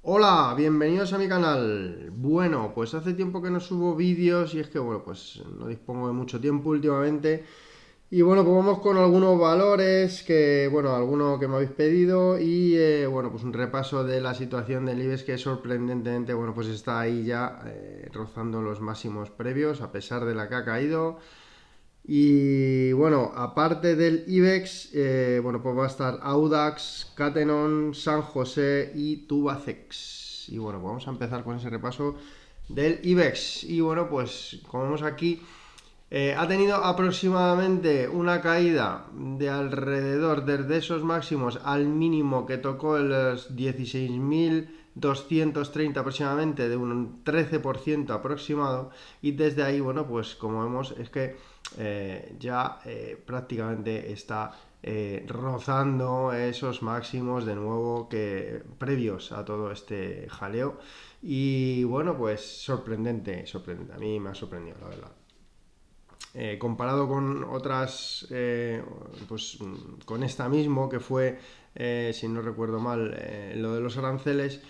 Hola, bienvenidos a mi canal. Bueno, pues hace tiempo que no subo vídeos y es que, bueno, pues no dispongo de mucho tiempo últimamente. Y bueno, pues vamos con algunos valores que, bueno, alguno que me habéis pedido y, bueno, pues un repaso de la situación del IBEX que sorprendentemente, bueno, pues está ahí ya rozando los máximos previos a pesar de la que ha caído. Y bueno, aparte del IBEX, bueno, pues va a estar Audax, Catenon, San José y Tubacex. Y bueno, pues vamos a empezar con ese repaso del IBEX. Y bueno, pues como vemos aquí, ha tenido aproximadamente una caída de alrededor desde esos máximos al mínimo que tocó los 16.230 aproximadamente, de un 13% aproximado, y desde ahí, bueno, pues como vemos es que ya prácticamente está rozando esos máximos de nuevo que previos a todo este jaleo. Y bueno, pues sorprendente, a mí me ha sorprendido la verdad. Comparado con otras, pues con esta mismo que fue, si no recuerdo mal, lo de los aranceles,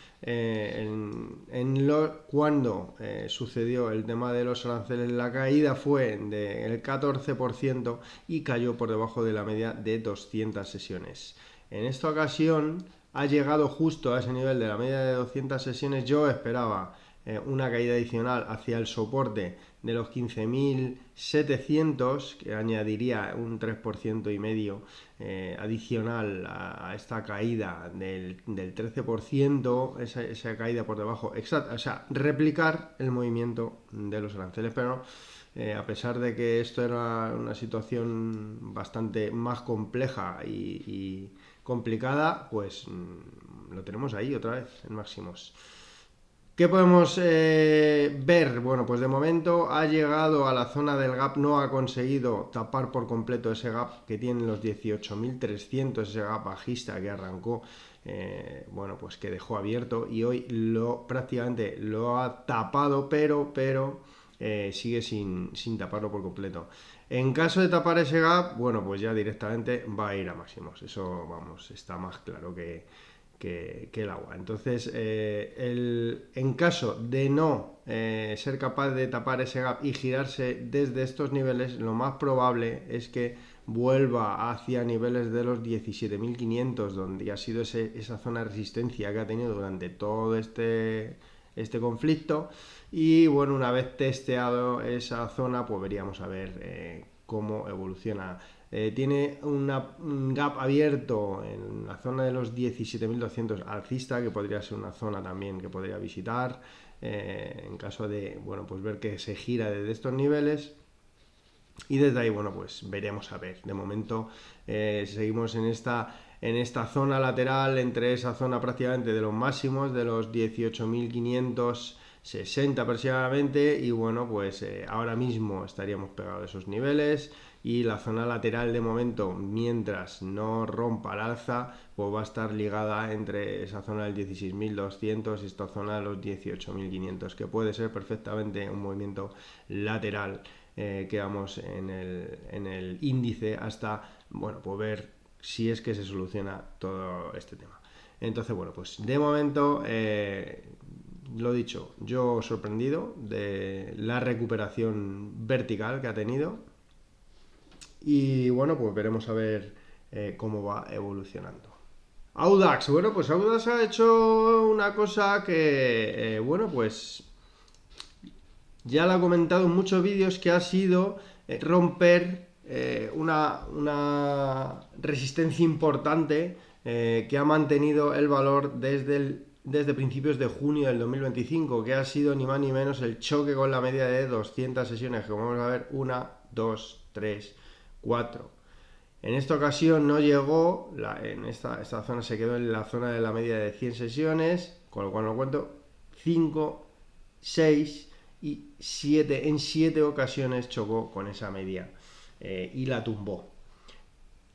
cuando sucedió el tema de los aranceles, la caída fue del 14% y cayó por debajo de la media de 200 sesiones. En esta ocasión ha llegado justo a ese nivel de la media de 200 sesiones. Yo esperaba una caída adicional hacia el soporte de los 15.700, que añadiría un 3,5% adicional a esta caída del 13%, esa caída por debajo, exacta, o sea, replicar el movimiento de los aranceles, pero a pesar de que esto era una situación bastante más compleja y complicada, pues lo tenemos ahí otra vez en máximos. ¿Qué podemos ver? Bueno, pues de momento ha llegado a la zona del gap, no ha conseguido tapar por completo ese gap que tiene los 18.300, ese gap bajista que arrancó, bueno, pues que dejó abierto y hoy prácticamente lo ha tapado, pero sigue sin taparlo por completo. En caso de tapar ese gap, bueno, pues ya directamente va a ir a máximos. Eso, vamos, está más claro que el agua. Entonces, en caso de no ser capaz de tapar ese gap y girarse desde estos niveles, lo más probable es que vuelva hacia niveles de los 17.500, donde ha sido esa zona de resistencia que ha tenido durante todo este conflicto. Y bueno, una vez testeado esa zona, pues veríamos a ver cómo evoluciona. Tiene un gap abierto en la zona de los 17.200 alcista, que podría ser una zona también que podría visitar en caso de, bueno, pues ver que se gira desde estos niveles. Y desde ahí, bueno, pues veremos a ver. De momento seguimos en esta zona lateral, entre esa zona prácticamente de los máximos, de los 18.560 aproximadamente, y bueno, pues ahora mismo estaríamos pegados a esos niveles, y la zona lateral de momento, mientras no rompa el alza, pues va a estar ligada entre esa zona del 16.200 y esta zona de los 18.500, que puede ser perfectamente un movimiento lateral que vamos en el índice hasta, bueno, pues ver si es que se soluciona todo este tema. Entonces, bueno, pues de momento, lo dicho, yo sorprendido de la recuperación vertical que ha tenido. Y bueno, pues veremos a ver cómo va evolucionando. Audax, bueno, pues Audax ha hecho una cosa que, bueno, pues ya lo he comentado en muchos vídeos, que ha sido romper una resistencia importante que ha mantenido el valor desde principios de junio del 2025, que ha sido ni más ni menos el choque con la media de 200 sesiones, que vamos a ver, 1, 2, 3, 4. En esta ocasión no llegó, en esta zona se quedó en la zona de la media de 100 sesiones, con lo cual no cuento, 5, 6 y 7, en 7 ocasiones chocó con esa media y la tumbó.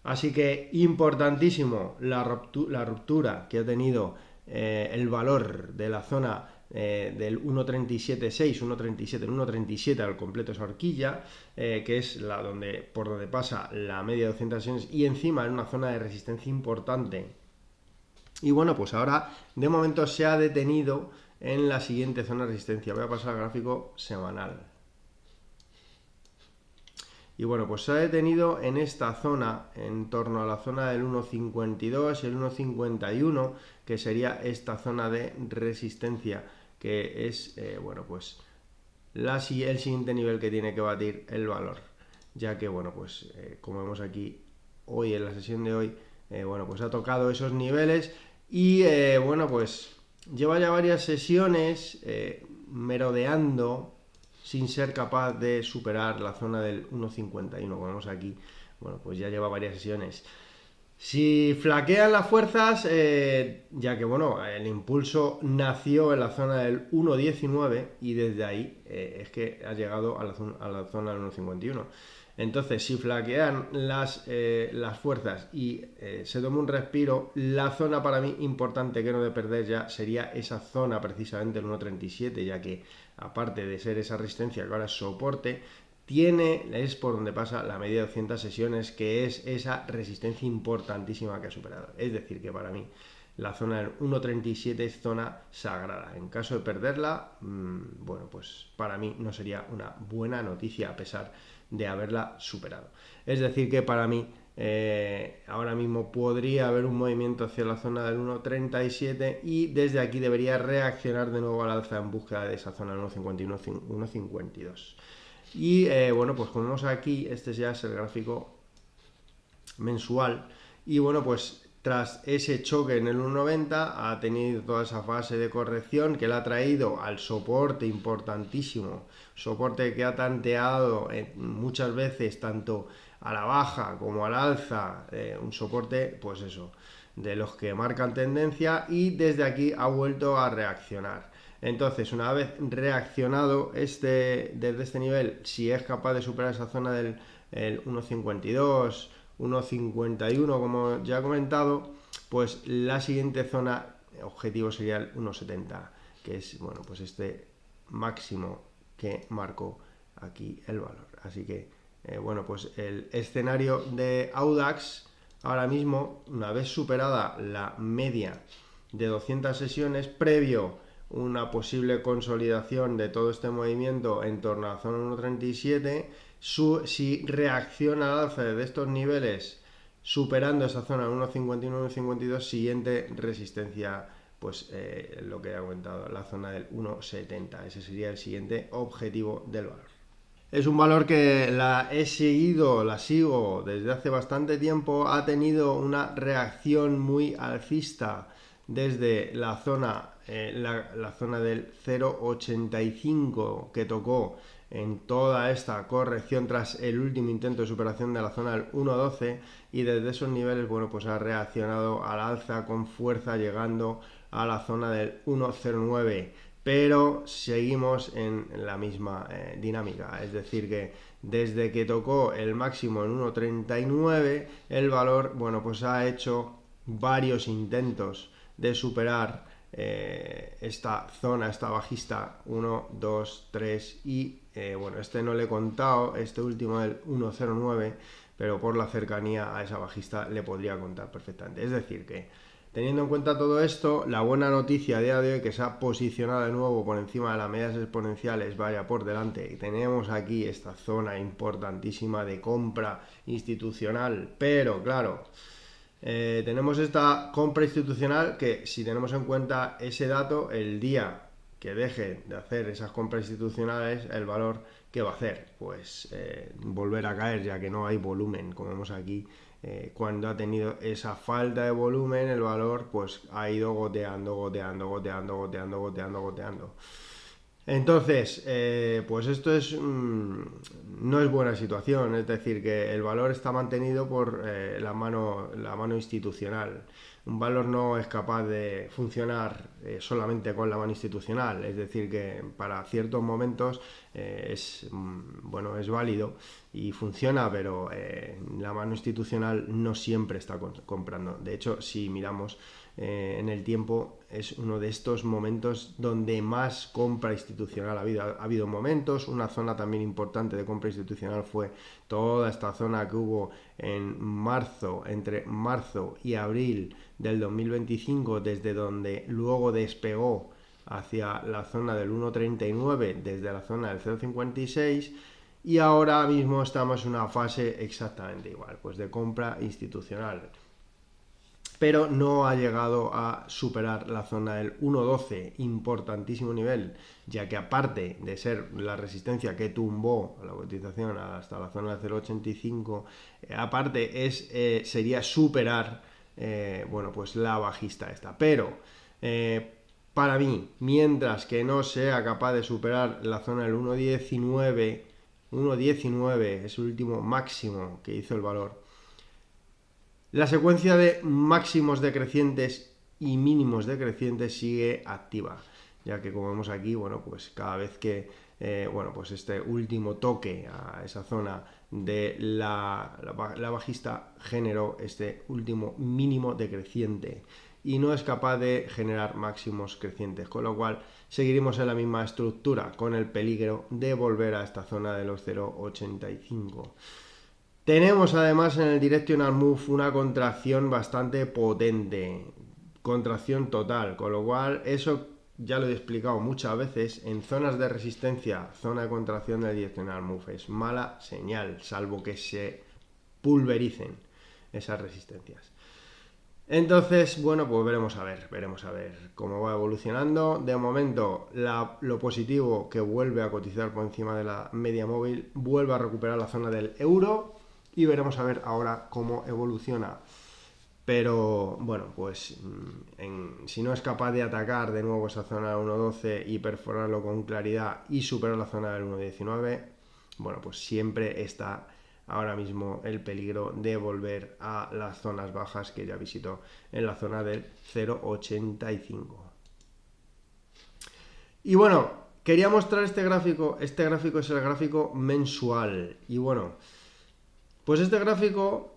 Así que importantísimo la ruptura que ha tenido el valor de la zona del 1.37.6, 1.37, 1.37 al completo esa horquilla, que es por donde pasa la media de 200 sesiones, y encima en una zona de resistencia importante Y bueno, pues ahora de momento se ha detenido en la siguiente zona de resistencia. Voy a pasar al gráfico semanal. Y bueno, pues se ha detenido en esta zona, en torno a la zona del 1.52 y el 1.51, que sería esta zona de resistencia, que es, bueno, pues el siguiente nivel que tiene que batir el valor. Ya que, bueno, pues como vemos aquí hoy en la sesión de hoy, bueno, pues ha tocado esos niveles y, bueno, pues lleva ya varias sesiones merodeando sin ser capaz de superar la zona del 1.51, como vemos aquí. Bueno, pues ya lleva varias sesiones. Si flaquean las fuerzas, ya que bueno, el impulso nació en la zona del 1.19 y desde ahí es que ha llegado a la zona del 1.51. Entonces, si flaquean las fuerzas y se toma un respiro, la zona para mí importante que no de perder ya sería esa zona precisamente el 1.37, ya que aparte de ser esa resistencia que ahora es soporte, es por donde pasa la media de 200 sesiones, que es esa resistencia importantísima que ha superado. Es decir, que para mí la zona del 1.37 es zona sagrada. En caso de perderla, bueno, pues para mí no sería una buena noticia a pesar de haberla superado. Es decir, que para mí ahora mismo podría haber un movimiento hacia la zona del 1.37 y desde aquí debería reaccionar de nuevo al alza en búsqueda de esa zona del 1.51, 1.52. Y bueno, pues como vemos aquí, este ya es el gráfico mensual. Y bueno, pues tras ese choque en el 1.90 ha tenido toda esa fase de corrección que le ha traído al soporte importantísimo, soporte que ha tanteado muchas veces tanto a la baja como al alza, un soporte pues eso, de los que marcan tendencia, y desde aquí ha vuelto a reaccionar. Entonces, una vez reaccionado desde este nivel, si es capaz de superar esa zona del 1.52, 1.51, como ya he comentado, pues la siguiente zona objetivo sería el 1.70, que es, bueno, pues este máximo que marcó aquí el valor. Así que, bueno, pues el escenario de Audax ahora mismo, una vez superada la media de 200 sesiones, previo una posible consolidación de todo este movimiento en torno a la zona 1.37, si reacciona al alza de estos niveles superando esa zona 1.51, 1.52, siguiente resistencia, pues lo que he comentado, la zona del 1.70. Ese sería el siguiente objetivo del valor. Es un valor que la sigo desde hace bastante tiempo. Ha tenido una reacción muy alcista desde la zona, la zona del 0.85 que tocó en toda esta corrección tras el último intento de superación de la zona del 1.12, y desde esos niveles, bueno, pues ha reaccionado al alza con fuerza llegando a la zona del 1.09, pero seguimos en la misma dinámica, es decir que desde que tocó el máximo en 1.39 el valor, bueno, pues ha hecho varios intentos de superar esta zona, esta bajista 1, 2, 3 y bueno, este no le he contado, este último del 1.09, pero por la cercanía a esa bajista le podría contar perfectamente. Es decir que, teniendo en cuenta todo esto, la buena noticia a día de hoy, que se ha posicionado de nuevo por encima de las medias exponenciales, vaya por delante, y tenemos aquí esta zona importantísima de compra institucional, pero claro, tenemos esta compra institucional que, si tenemos en cuenta ese dato, el día que deje de hacer esas compras institucionales, el valor que va a hacer, pues volver a caer, ya que no hay volumen, como vemos aquí. Cuando ha tenido esa falta de volumen, el valor pues ha ido goteando, goteando, goteando, goteando, goteando, goteando. Entonces, pues esto no es buena situación, es decir, que el valor está mantenido por la mano institucional. Un valor no es capaz de funcionar solamente con la mano institucional, es decir, que para ciertos momentos bueno, es válido y funciona, pero la mano institucional no siempre está comprando. De hecho, si miramos en el tiempo, es uno de estos momentos donde más compra institucional ha habido. Ha habido momentos, una zona también importante de compra institucional fue toda esta zona que hubo en marzo, entre marzo y abril del 2025, desde donde luego despegó hacia la zona del 1.39 desde la zona del 0.56, y ahora mismo estamos en una fase exactamente igual, pues de compra institucional, pero no ha llegado a superar la zona del 1.12, importantísimo nivel, ya que aparte de ser la resistencia que tumbó la cotización hasta la zona del 0.85, aparte sería superar bueno, pues la bajista esta, pero para mí, mientras que no sea capaz de superar la zona del 1.19 es el último máximo que hizo el valor, la secuencia de máximos decrecientes y mínimos decrecientes sigue activa, ya que como vemos aquí, bueno, pues cada vez que bueno, pues este último toque a esa zona de la bajista generó este último mínimo decreciente y no es capaz de generar máximos crecientes, con lo cual seguiremos en la misma estructura con el peligro de volver a esta zona de los 0.85. Tenemos además en el Directional Move una contracción bastante potente, contracción total, con lo cual eso ya lo he explicado muchas veces, en zonas de resistencia, zona de contracción del Directional Move es mala señal, salvo que se pulvericen esas resistencias. Entonces, bueno, pues veremos a ver cómo va evolucionando. De momento, lo positivo que vuelve a cotizar por encima de la media móvil, vuelve a recuperar la zona del euro y veremos a ver ahora cómo evoluciona. Pero bueno, pues si no es capaz de atacar de nuevo esa zona del 1.12 y perforarlo con claridad y superar la zona del 1.19, bueno, pues siempre está ahora mismo el peligro de volver a las zonas bajas que ya visitó en la zona del 0.85. Y bueno, quería mostrar este gráfico es el gráfico mensual. Y bueno, pues este gráfico,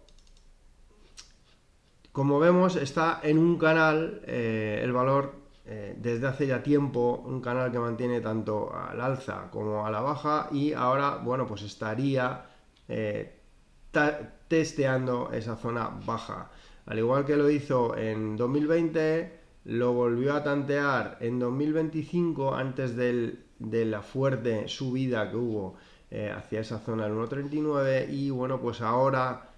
como vemos, está en un canal, el valor desde hace ya tiempo, un canal que mantiene tanto al alza como a la baja, y ahora, bueno, pues estaría testeando esa zona baja. Al igual que lo hizo en 2020, lo volvió a tantear en 2025 antes de la fuerte subida que hubo hacia esa zona del 1.39, y bueno, pues ahora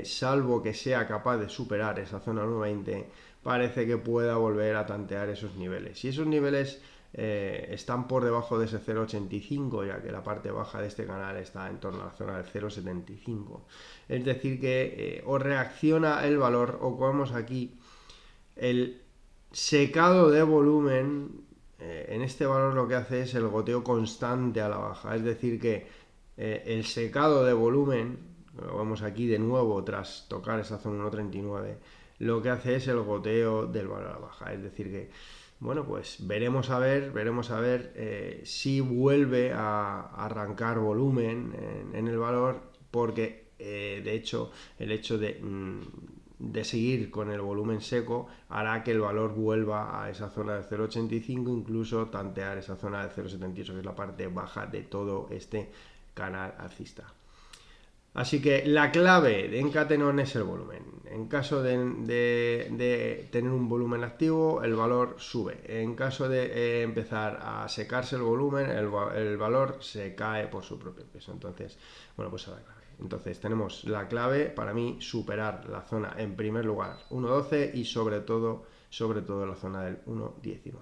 salvo que sea capaz de superar esa zona 1.20, parece que pueda volver a tantear esos niveles. Y esos niveles están por debajo de ese 0.85, ya que la parte baja de este canal está en torno a la zona del 0.75. Es decir que o reacciona el valor, o como vemos aquí, el secado de volumen en este valor lo que hace es el goteo constante a la baja. Es decir que el secado de volumen, lo vemos aquí de nuevo tras tocar esa zona 1.39, lo que hace es el goteo del valor a la baja. Es decir que, bueno, pues veremos a ver si vuelve a arrancar volumen en el valor, porque de hecho el hecho de seguir con el volumen seco hará que el valor vuelva a esa zona de 0.85, incluso tantear esa zona de 0.78, que es la parte baja de todo este canal alcista. Así que la clave de Encatenon es el volumen. En caso de tener un volumen activo, el valor sube. En caso de empezar a secarse el volumen, el valor se cae por su propio peso. Entonces, bueno, pues a la clave. Entonces tenemos la clave, para mí, superar la zona en primer lugar 1.12 y sobre todo la zona del 1.19.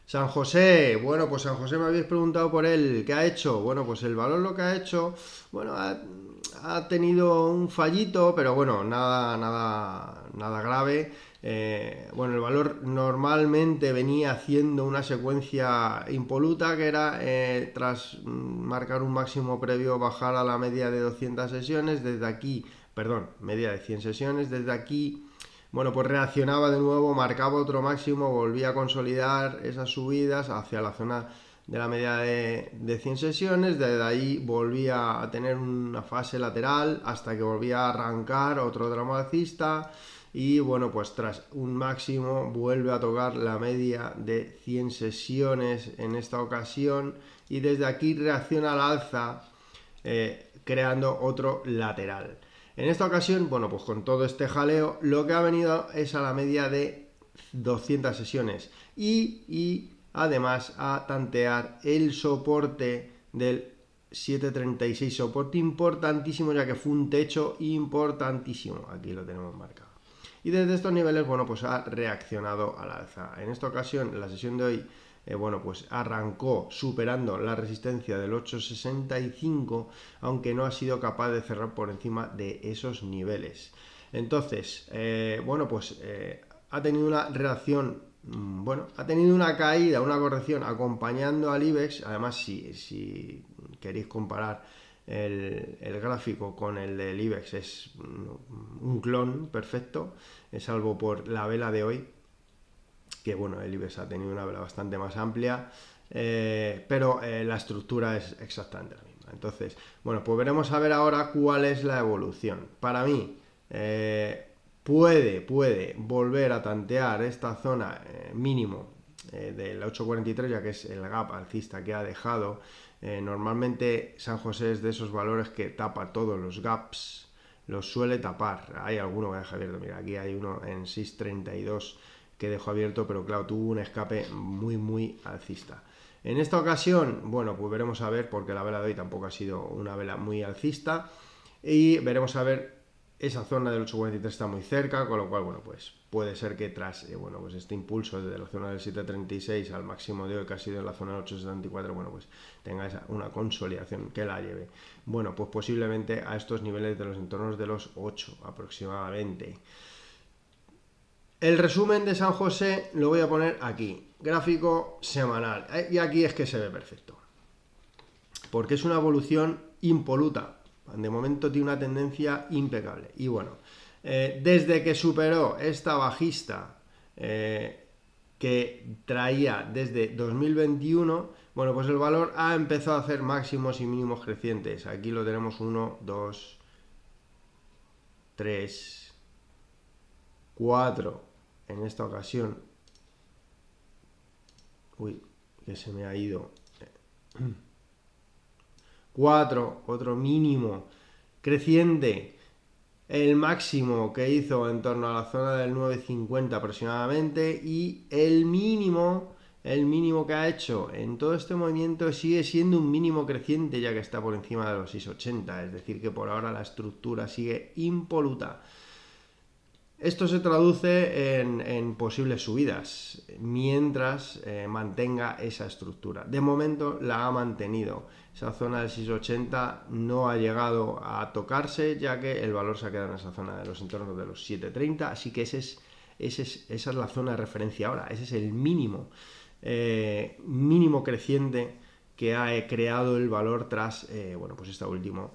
San José, bueno, pues San José me habéis preguntado por él, ¿qué ha hecho? Bueno, pues el valor lo que ha hecho, bueno, ha tenido un fallito, pero bueno, nada grave. Bueno, el valor normalmente venía haciendo una secuencia impoluta, que era tras marcar un máximo previo, bajar a la media de 200 sesiones, desde aquí, perdón, media de 100 sesiones, desde aquí. Bueno, pues reaccionaba de nuevo, marcaba otro máximo, volvía a consolidar esas subidas hacia la zona de la media de 100 sesiones, desde ahí volvía a tener una fase lateral hasta que volvía a arrancar otro tramo alcista, y bueno, pues tras un máximo vuelve a tocar la media de 100 sesiones en esta ocasión, y desde aquí reacciona al alza creando otro lateral. En esta ocasión, bueno, pues con todo este jaleo, lo que ha venido es a la media de 200 sesiones y además a tantear el soporte del 736, soporte importantísimo, ya que fue un techo importantísimo. Aquí lo tenemos marcado. Y desde estos niveles, bueno, pues ha reaccionado al alza. En esta ocasión, la sesión de hoy, bueno, pues arrancó superando la resistencia del 865, aunque no ha sido capaz de cerrar por encima de esos niveles. Entonces, bueno, pues ha tenido una reacción, bueno, ha tenido una caída, una corrección acompañando al IBEX. Además, si queréis comparar el gráfico con el del IBEX, es un clon perfecto, salvo por la vela de hoy, que bueno, el IBEX ha tenido una vela bastante más amplia, pero la estructura es exactamente la misma. Entonces, bueno, pues veremos a ver ahora cuál es la evolución. Para mí, puede volver a tantear esta zona mínimo del 843, ya que es el gap alcista que ha dejado. Normalmente San José es de esos valores que tapa todos los gaps, los suele tapar. Hay alguno que deja abierto, mira, aquí hay uno en 632 que dejó abierto, pero claro, tuvo un escape muy alcista. En esta ocasión, bueno, pues veremos a ver, porque la vela de hoy tampoco ha sido una vela muy alcista, y veremos a ver. Esa zona del 843 está muy cerca, con lo cual, bueno, pues puede ser que tras bueno, pues este impulso desde la zona del 736 al máximo de hoy, que ha sido en la zona del 874, bueno, pues tenga una consolidación que la lleve, bueno, pues posiblemente a estos niveles de los entornos de los 8 aproximadamente. El resumen de San José lo voy a poner aquí, gráfico semanal, y aquí es que se ve perfecto, porque es una evolución impoluta. De momento tiene una tendencia impecable. Y bueno, desde que superó esta bajista que traía desde 2021, bueno, pues el valor ha empezado a hacer máximos y mínimos crecientes. Aquí lo tenemos 1, 2, 3, 4. En esta ocasión, uy, que se me ha ido. 4, otro mínimo creciente, el máximo que hizo en torno a la zona del 950 aproximadamente, y el mínimo que ha hecho en todo este movimiento sigue siendo un mínimo creciente, ya que está por encima de los 680, es decir que por ahora la estructura sigue impoluta. Esto se traduce en posibles subidas mientras mantenga esa estructura. De momento la ha mantenido. Esa zona del 680 no ha llegado a tocarse, ya que el valor se ha quedado en esa zona de los entornos de los 730. Así que esa es la zona de referencia ahora. Ese es el mínimo creciente que ha creado el valor tras bueno, pues esta última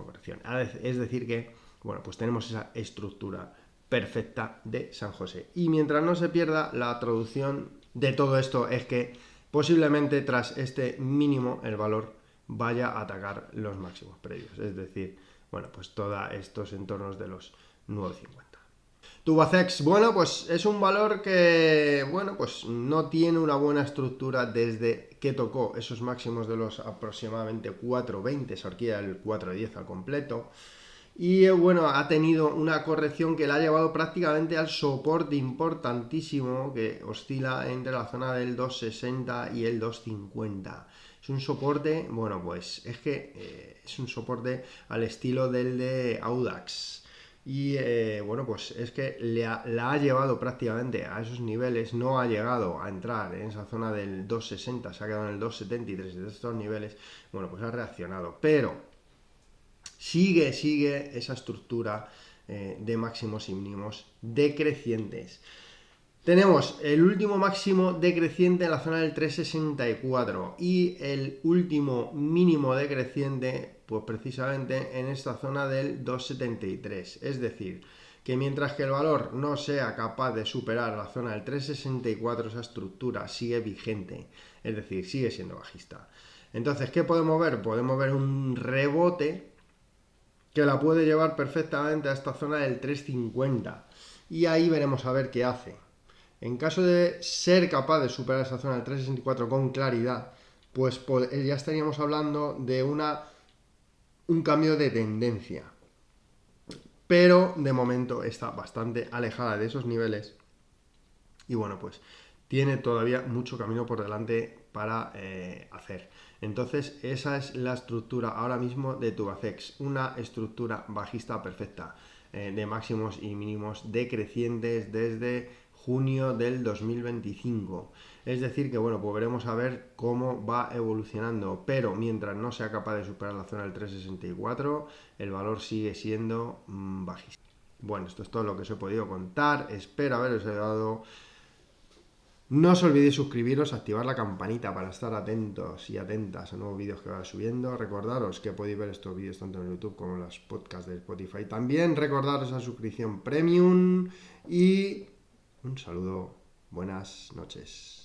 corrección. Es decir que, bueno, pues tenemos esa estructura perfecta de San José. Y mientras no se pierda, la traducción de todo esto es que posiblemente tras este mínimo el valor vaya a atacar los máximos previos. Es decir, bueno, pues todos estos entornos de los 9.50. Tubacex, bueno, pues es un valor que, bueno, pues no tiene una buena estructura desde que tocó esos máximos de los aproximadamente 4.20, esa horquilla del 4.10 al completo. Y bueno, ha tenido una corrección que la ha llevado prácticamente al soporte importantísimo que oscila entre la zona del 260 y el 250. Es un soporte, bueno, pues es que es un soporte al estilo del de Audax. Y bueno, pues es que la ha llevado prácticamente a esos niveles, no ha llegado a entrar en esa zona del 260, se ha quedado en el 273 de estos niveles, bueno, pues ha reaccionado, pero sigue esa estructura de máximos y mínimos decrecientes. Tenemos el último máximo decreciente en la zona del 364 y el último mínimo decreciente, pues precisamente en esta zona del 273. Es decir, que mientras que el valor no sea capaz de superar la zona del 364, esa estructura sigue vigente, es decir, sigue siendo bajista. Entonces, ¿qué podemos ver? Podemos ver un rebote que la puede llevar perfectamente a esta zona del 350 y ahí veremos a ver qué hace. En caso de ser capaz de superar esa zona del 364 con claridad, pues ya estaríamos hablando de un cambio de tendencia. pero de momento está bastante alejada de esos niveles y bueno, pues tiene todavía mucho camino por delante para hacer. Entonces, esa es la estructura ahora mismo de Tubacex, una estructura bajista perfecta, de máximos y mínimos decrecientes desde junio del 2025. Es decir, que bueno, pues veremos a ver cómo va evolucionando, pero mientras no sea capaz de superar la zona del 364, el valor sigue siendo bajista. Bueno, esto es todo lo que os he podido contar. Espero haberos ayudado. No os olvidéis suscribiros, activar la campanita para estar atentos y atentas a nuevos vídeos que vaya subiendo. Recordaros que podéis ver estos vídeos tanto en YouTube como en los podcasts de Spotify. También recordaros la suscripción premium y un saludo. Buenas noches.